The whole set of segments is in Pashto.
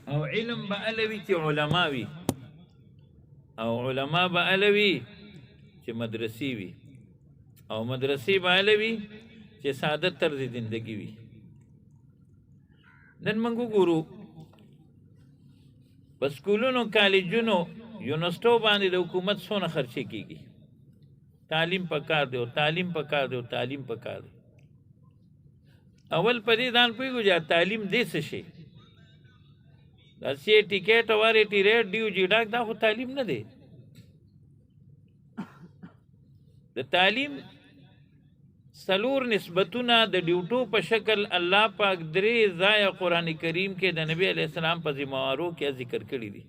او علم به الوي چې علما وي او علما به الوي چې مدرسې وي او مدرسې به الوي چې ساده طرز زندگی وي نن موږ وګورو په سکولونو کالجونو یونیورسټو باندې د حکومت څونه خرچې کیږي تعلیم پکار دی او تعلیم پکار دی او تعلیم پکار دی اول په دې ځان پوهېږو چې تعلیم دې څه شي دا سی ټیکټ وارې ټیریټ ډیو جي ډاک دا خو تعلیم نه دی د تعلیم سلور نسبتونه د ډیوټو په شکل الله پاک درې ځای قرآن کریم کې د نبی علیہ السلام په ذموارو کې ذکر کړی دي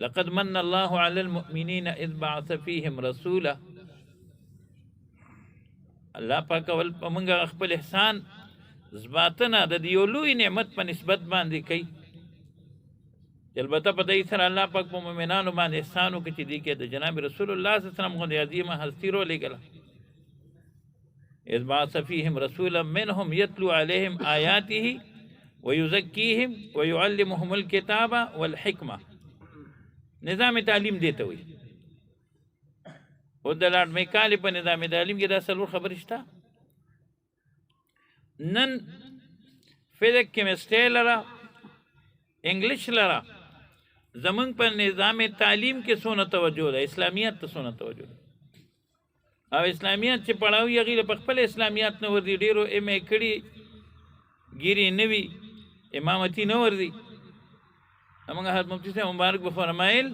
لقد من الله على المؤمنين اذ بعث فيهم رسولا الله پاک ول موږ خپل احسان زباتنه د دیو لوی نعمت په نسبت باندې کوي البته په دې سره الله پاک په مؤمنانو باندې احسان وکړي چې دې کې د جناب رسول الله صلی الله علیه وسلم غو عظیمه هستی رو لګل اذ بعث فيهم رسولا منهم يتلو عليهم آياته ويزكيهم ويعلمهم الكتاب والحكمه نظام تعلیم دیته وي او د لاډ میکالی په نظام تعلیم کې دا څلور خبرې شته نن فزیک کیمستري لرا انګلیش لرا زمون په نظام تعلیم کې څونه توجه ده اسلامیت ته څونه توجه ده او اسلامیت چې پڑھاو یغیل په خپل اسلامیت نه ور دي ډیرو ام ای کړي ګيري نوي امامتي نه ور دي امغه حضرت مفتی صاحب مبارک به فرمایل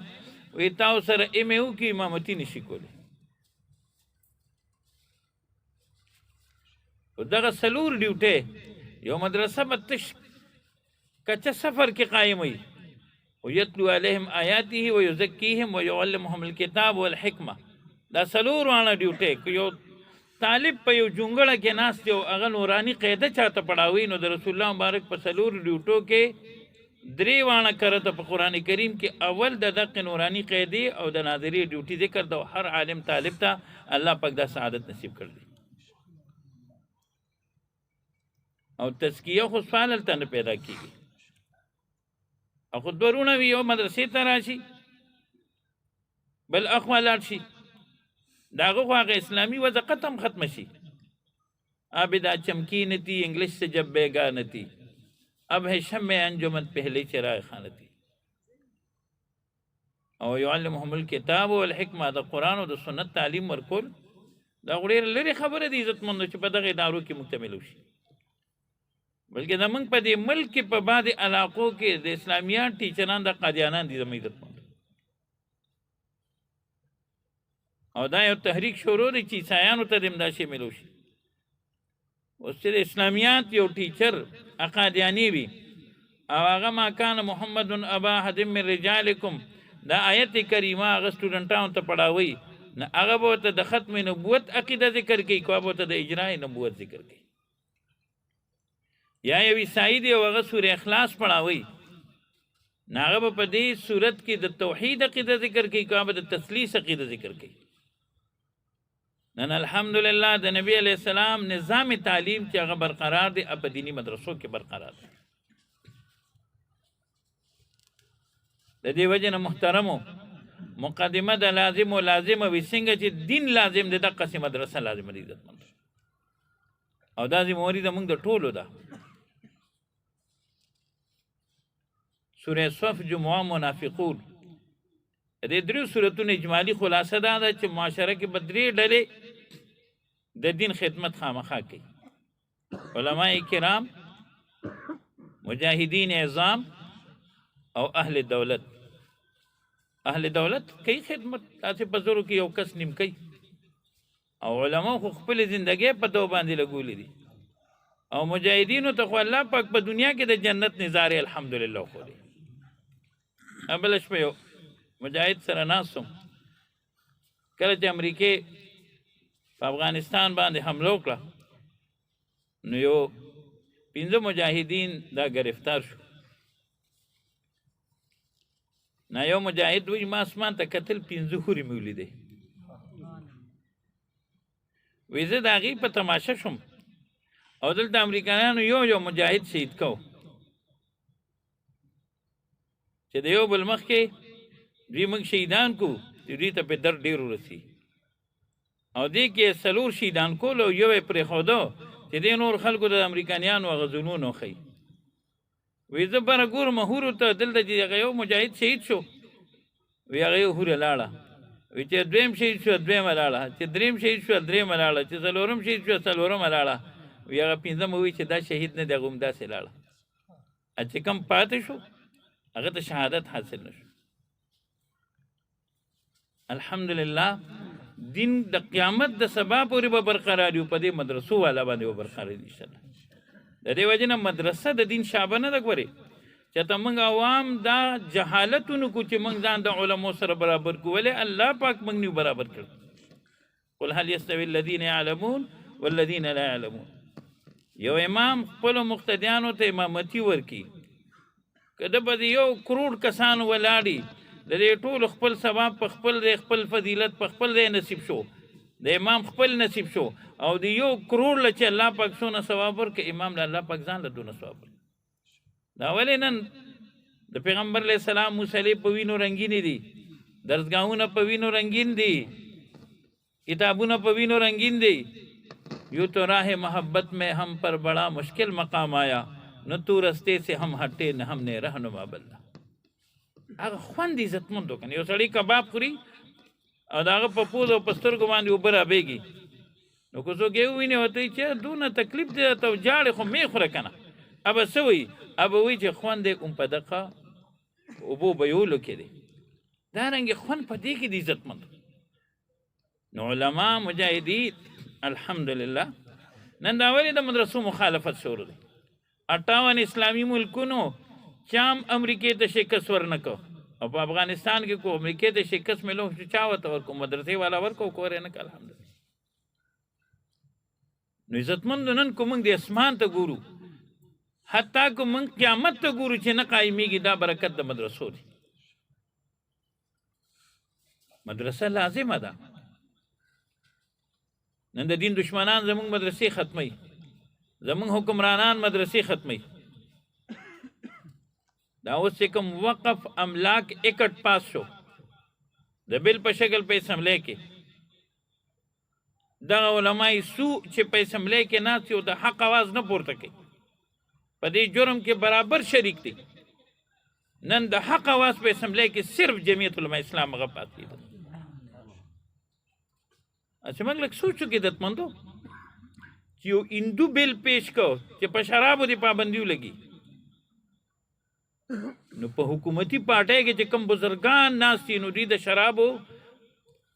وی تاسو سره ام ای کی امامتي نشي کولی او دغه سلور ډیوټه یو مدرسه متش کچا سفر کې قائم وي ويتلو عليهم آياته ويزكيهم ويعلمهم الكتاب والحكمه دا سلور وانه ډیوټه یو طالب په یو جونګړه کې ناس یو هغه نورانی قاعده چاته پڑھاوي نو د رسول الله مبارک په سلور ډیوټو کې درې وانه کرته په قران کریم کې اول د دغه نورانی قاعده او د ناظری ډیوټي ذکر د هر عالم طالب ته الله پاک دا سعادت نصیب کړی او تزکیه خو سوال تل پیدا کیږي او خو درونه وی یو مدرسې ته راشي بل اخوالات شي داغه خو هغه اسلامي وضاقت هم ختم شي عابدا چمکی نتی انگلش سے جب بیگا نتی اب ہے شمع انجمن پہلے چرائے خانتی او يعلمهم الكتاب والحکمه د قران او د سنت تعلیم ورکول دا غوړي لري خبره دي عزت مند چې په دغه ادارو کې مکتمل وشي بلکې د موږ په دې ملک په بعض علاقو کې د اسلامیات ټیچران د قادیانان دي زموږ عزت مند او دا یو تحریک شروع دي چې عیسایانو ته دم دا شی ملو شي اوس چې اسلامیات یو ټیچر اقادیانی وي او هغه ما کان محمد ابا حد من رجالکم دا آیت کریمه هغه سټوډنټانو ته پڑھاوي نه هغه به ته د ختم نبوت عقیده ذکر کوي کو به ته د اجرای نبوت ذکر کوي یا یو عیسائی دی هغه سورې اخلاص پڑھاوي نه هغه په دې صورت کې د توحید عقیده ذکر کوي کو به د تثلیث عقیده ذکر کوي نن الحمدلله د نبی علیہ السلام نظام تعلیم چې هغه برقرار دی په دینی مدرسو کې برقرار دی د دې وجه نه محترمو مقدمه د لازم او لازم وي څنګه چې دین لازم دی د قسم مدرسه لازم دی عزتمند او دا زموږ د موږ د ټولو ده سوره صف جمعه منافقون دې درې سورتونو اجمالی خلاصه ده چې معاشره کې بدري ډلې د دین خدمت خامخا کوي علماء کرام مجاهدین اعظام او اهل دولت کوي خدمت تاسو په زورو کې یو کس نیم کوي او علماء خو خپل ژوندۍ په تو باندې لګولې دي او مجاهدینو ته خو الله پاک په دنیا کې د جنت نظاره الحمدلله خو دي ابل شپه مجاهد سره ناسم کله چې امریکای په افغانستان باندې حمله وکړه نو یو 15 مجاهدین دا گرفتار شو نه یو مجاهد وی ما اسمان ته قتل 15 خوري مولیده ویزه دا غي په تماشه شم او دلته امریکایانو یو مجاهد شهید کو چې د یو بل مخ کې دوی موږ شهیدان کو دوی ته په درد ډېر ورسي او دې کې څلور شهیدان کول او یو یې پرېښودو چې دې نور خلکو د امریکایانو هغه ظلمونه وښیي وی زه بره ګورم هورو ته دلته چې هغه یو مجاهد شهید شو وی هغه یو هوره لاړه وی چې دویم شهید شو دویمه لاړه چې دریم شهید شو دریمه لاړه چې څلورم شهید شو څلورمه لاړه وی هغه پنځمه وی چې دا شهید نه دی هغه همداسې لاړه چې کم پاتې شو هغه ته شهادت حاصل نه شو الحمدلله دین د قیامت د سبا پورې به برقرار یو په دې مدرسو والا باندې به برقرار دي انشاءالله د دې وجه نه مدرسه د دین شعبه نه ده ګورې چې ته موږ عوام دا جهالتونو کو چې موږ ځان د علماو سره برابر کو ولې الله پاک موږ نه برابر کړ قل هل يستوي الذين يعلمون والذين لا يعلمون یو امام خپل مقتدیانو ته امامتي ورکی کده به یو کروڑ کسان ولاړي د دې ټول خپل ثواب په خپل دی خپل فضیلت په خپل دی نصیب شو د امام خپل نصیب شو او د یو کروڑ له چې الله پاک څونه ثواب ورکړي امام له الله پاک ځان له دونه ثواب ورکړي دا ولې نن د پیغمبر علیه السلام مصلی په وینو رنګینې دي درسګاهونه په وینو رنګین دي کتابونه په وینو رنګین دي یوں تو راہ محبت میں ہم پر بڑا مشکل مقام آیا نہ تو رستے سے ہم ہٹے نہ ہم نے رہنما بلّا هغه خوند عزتمندو کنه یو سړی کباب خوري او دا هغه په پوز او په سترګو باندې اوبه رابېږي نو که څوک یې وویني ورته چې دونه تکلیف دی ته جاړې خو مې خوره که نه ابه څه وایي ابه وایي چې خوند یې په دقه اوبو بیولو کې دی دارنګې خوند په دې کې د عزتمندو نو علما مجاهدین الحمدلله نن دا ولې د مدرسو مخالفت شروع دی 58 اسلامي ملکونو چام امریکې ته شکست ورنکو او په افغانستان کې کو امریکې ته شکست ملو چې چا ورته ورکو مدرسې والا ورکو کورې نه الحمدلله نو عزتمندو نن کو موږ د اسمان ته ګورو حتی کو موږ قیامت ته ګورو چې نه قایمیږي دا برکت د مدرسو دی مدرسه لازمه ده نن د دین دشمنان زموږ مدرسې ختموي زموږ حکمرانان مدرسې ختموي دا اوس چې کوم وقف املاک اکټ پاس شو د بل په شکل په اسمبلی کې دغه علماء سو چې په اسمبلی کې ناست یو د حق اواز نه پورته کوي په دې جرم کې برابر شریک دي نن د حق اواز په اسمبلی کې صرف جمعیت علماء اسلام هغه پاتې ده چې موږ لږ سوچو کې عزتمندو چې یو هندو بل پیش کو چې په شرابو د پابندیو لګي نو په حکومتي پارټۍ کې چې کوم بزرګان ناست دي نو دوی د شرابو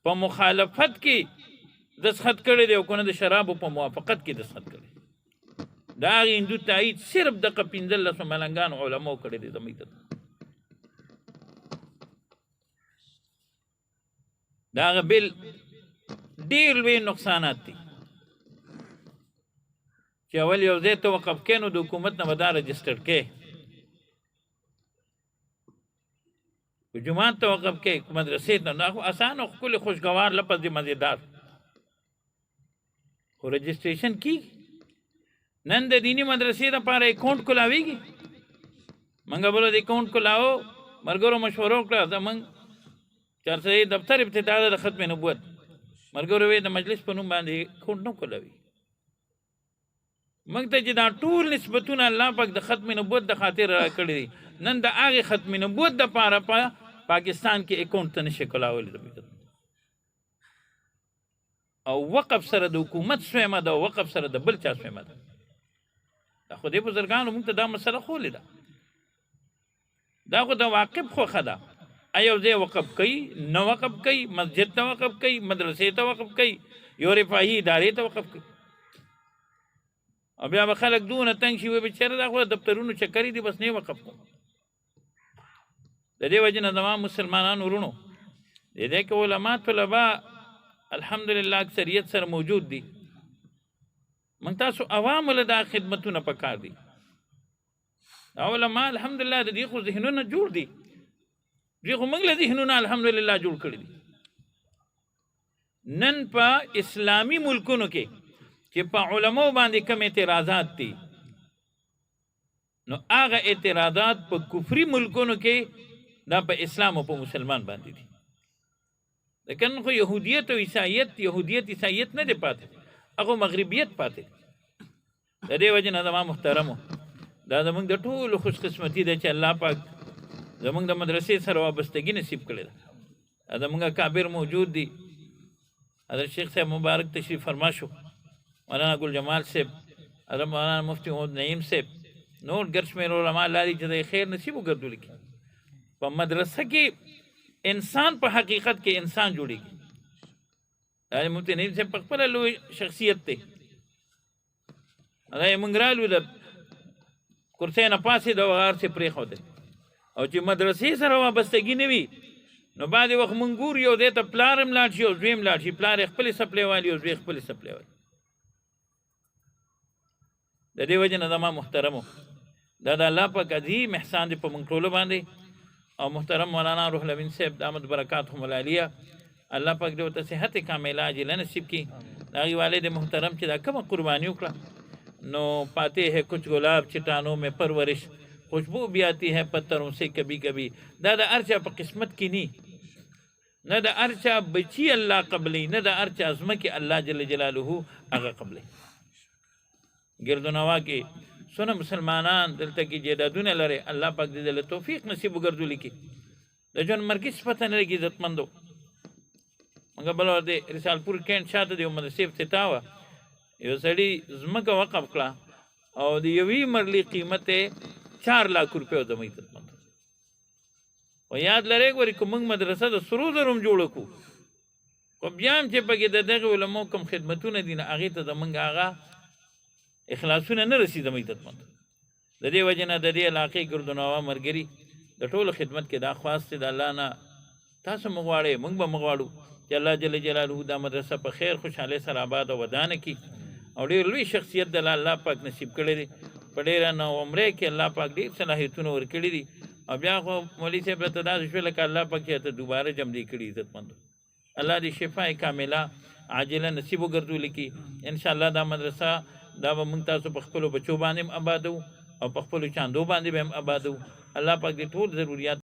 په مخالفت کې دستخط کړی دی او که نه د شرابو په موافقت کې دستخط کړی د هغې هندو تایید صرف دغه 15 ملنګانو علماو کړی دی زموږ ته د هغه بل ډېر لوی نقصانات دي چې اول یو ځای ته وقف کې نو د حکومت نه به دا رجسټر کې جماعت ته وقف کې مدرسې ته دا خو اسان او ښکلی خوشګوار لفظ دی مزېدار خو رجسټریشن کېږي نن د دیني مدرسې دپاره اکاونټ کولاویږي موږ بلو د اکاونټ کولاو ملګرو مشورو کړه زموږ چارسدی دفتر ابتدا ده د ختم نبوت ملګرو وی د مجلس په نوم باندې اکاونټ نه کولاوي موږ ته چې دا ټول نسبتونه الله پاک د ختم نبوت د خاطر راکړي دي نن د هغې ختم نبوت دپاره په پاکستان کې اکاونټ ته نشي کولاولی او وقف سره د حکومت سویمه ده او وقف سره د بل چا سویمه ده دا خو دې بزرګانو موږ ته دا مسله ښولې ده دا خو د واقف خوښه ده یو ځای وقف کوي نه وقف کوي مسجد ته وقف کوي مدرسې ته وقف کوي یو رفاهي ادارې ته وقف کوي او بیا به خلک دونه تنګ شي وایي بېچاره دا خو دفترونو چکرې دي بس نه وقف کوم د دې وجې نه زما مسلمانانو ورونو د دې کې علما طلبا الحمدلله اکثریت سره موجود دي موږ تاسو عوامو له دا خدمتونه پکار دي دا علما الحمدلله د دې خو ذهنونه جوړ دي دوی خو موږ له ذهنونه الحمدلله جوړ کړي دي نن په اسلامي ملکونو کې چې په علماو باندې کم اعتراضات دي نو هغه اعتراضات په کفري ملکونو کې دا په اسلام او په مسلمان باندې دي لیکن خو یهودیت او عیسایت نه دی پاتې هغه مغربیت پاتې د دې وجه نه زما محترمو دا زمونږ د ټولو خوش قسمتي ده چې الله پاک زمونږ د مدرسې سره وابستګي نصیب کړې ده زمونږ کابر موجود دي حضرت شیخ صاحب مبارک تشریف فرما شو مولانا ګل جمال صاحب حضرت مولانا مفتی محمد نعیم صاحب نور ګرد شمېر علما الله دې چې د خیر نصیب وګرځولي کړي په مدرسه کې انسان په حقیقت کې انسان جوړېږي دا مفتی نعیم صاحب په خپله لوی شخصیت دی دا یې موږ رالو د کرسۍ نه پاسېد او هغه هر څه پرېښودل او چې مدرسې سره وابستګي نه وي نو بعضې وخت موږ ګورو یو دی ته پلار هم لاړ شي او زوی هم لاړ شي پلار یې خپلې سپلې والي او زوی خپلې سپلې والي د دې وجې نه زما محترمو دا د الله پاک عظیم احسان دی په موږ ټولو باندې او محترم مولانا روح الامین صاحب دامت برکاتهم العالیه الله پاک دې ورته صحت کامله عاجله نصیب کړي د هغې والد محترم چې دا کومه قرباني وکړه نو پاتے ہے کچھ گلاب چٹانوں میں پرورش خوشبو بھی آتی ہے پتھروں سے کبھی کبھی دا دا ارچا پا قسمت کی نی نہ دا ارچا بچی اللہ قبلی نہ دا ارچا عظمہ کی اللہ جل جلالہ اغا قبلی گرد و نوا کے سنم مسلمانان دلتا کی جیدادون لرے اللہ پاک دے دل توفیق نصیب گردو لکی دا جون مرکز پتہ نہ لگی عزت مندو مگا بلور دے رسال پور کینٹ شاعت دے امد سیف ستاوا یو سړي ځمکه وقف کړه او د یوې مرلي قیمت یې 4 लाख روپیو زما عزتمند خو یاد لرئ ګورې که موږ مدرسه د سرو زرو هم جوړه کړو خو بیا هم چې پکې د دغې علماو کوم خدمتونه دي نو هغې ته زموږ هغه اخلاصونه نه رسي زما عزتمند د دې وجې نه د دې علاقې ګردونوا ملګري د ټولو خدمت کې دا خواست دی د الله نه تاسو مو غواړئ موږ به مو غواړو چې الله جل جلاله دا مدرسه په خیر خوشحالۍ سره آباد او ودانه کړي او ډېر لوی شخصیت د الله پاک نصیب کړی دی په ډېره نوعمرۍ کې الله پاک ډېر صلاحیتونه ورکړي دي او بیا خو مولوي صاحب راته داسې شوې لکه الله پاک چې ته دوباره جمدي کړي عزتمندو الله دې شفا کامله عاجله نصیب وګرځولي کړي انشاءالله دا مدرسه دا به موږ تاسو په خپلو بچو باندې هم آبادو او په خپلو چاندو باندې به هم آبادو الله پاک دې ټول ضروریات